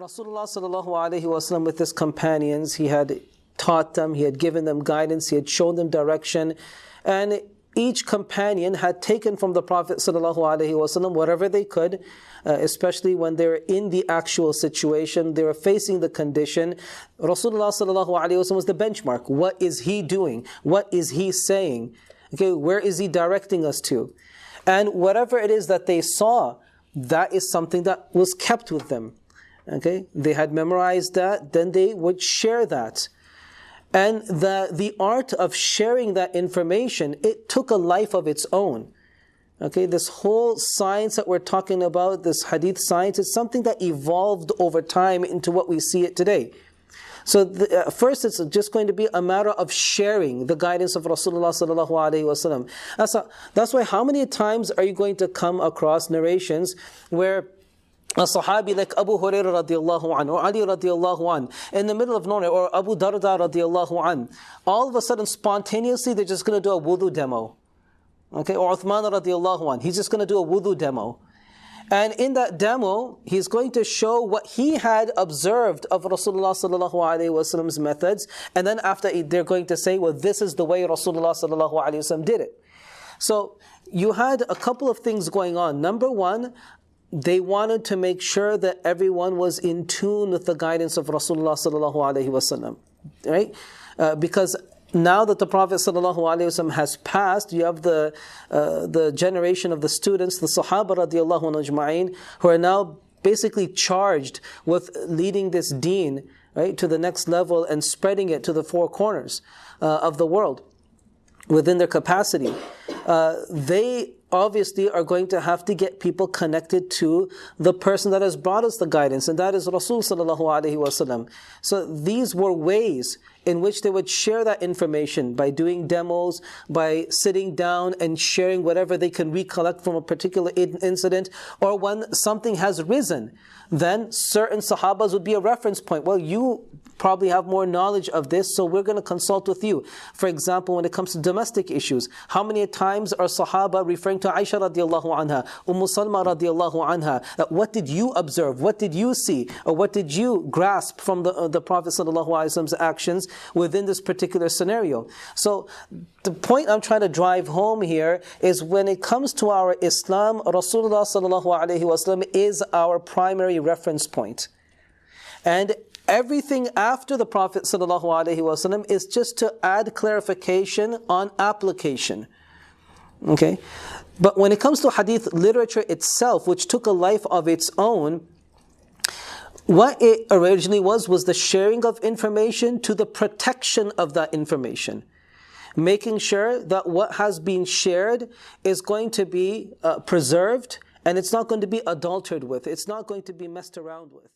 Rasulullah sallallahu alaihi wasallam with his companions, he had taught them, he had given them guidance, he had shown them direction, and each companion had taken from the Prophet sallallahu alaihi wasallam whatever they could, especially when they're in the actual situation, they were facing the condition. Rasulullah sallallahu alaihi wasallam was the benchmark. What is he doing? What is he saying? Okay, where is he directing us to? And whatever it is that they saw, that is something that was kept with them. Okay, they had memorized that, then they would share that. And the art of sharing that information, it took a life of its own. Okay, this whole science that we're talking about, this hadith science, is something that evolved over time into what we see it today. So first it's just going to be a matter of sharing the guidance of Rasulullah sallallahu alaihi wasallam. That's why how many times are you going to come across narrations where a Sahabi like Abu Hurairah radiallahu an, or Ali radiallahu an, in the middle of nowhere, or Abu Darda radiallahu an, all of a sudden spontaneously they're just going to do a wudu demo. Okay, or Uthman radiallahu an, he's just going to do a wudu demo. And in that demo, he's going to show what he had observed of Rasulullah sallallahu alaihi wasallam's methods, and then after they're going to say, well, this is the way Rasulullah sallallahu alaihi wasallam did it. So you had a couple of things going on. Number one, they wanted to make sure that everyone was in tune with the guidance of Rasulullah sallallahu alaihi wasallam, right? Because now that the Prophet ﷺ has passed, you have the generation of the students, the Sahaba radiallahu ajma'in, who are now basically charged with leading this deen, right, to the next level and spreading it to the four corners of the world within their capacity. They obviously are going to have to get people connected to the person that has brought us the guidance, and that is Rasul sallallahu alaihi wasallam. So these were ways in which they would share that information by doing demos, by sitting down and sharing whatever they can recollect from a particular incident, or when something has risen, then certain Sahabas would be a reference point. Well, you probably have more knowledge of this, so we're going to consult with you. For example, when it comes to domestic issues, how many times are Sahaba referring to Aisha radiallahu anha, Salma radiallahu anha, that what did you observe, what did you see, or what did you grasp from the Prophet sallallahu alaihi wasallam's actions within this particular scenario? So the point I'm trying to drive home here is when it comes to our Islam, Rasulullah sallallahu alaihi wasallam is our primary reference point. And everything after the Prophet ﷺ is just to add clarification on application. Okay? But when it comes to hadith literature itself, which took a life of its own, what it originally was the sharing of information to the protection of that information. Making sure that what has been shared is going to be preserved, and it's not going to be adulterated with, it's not going to be messed around with.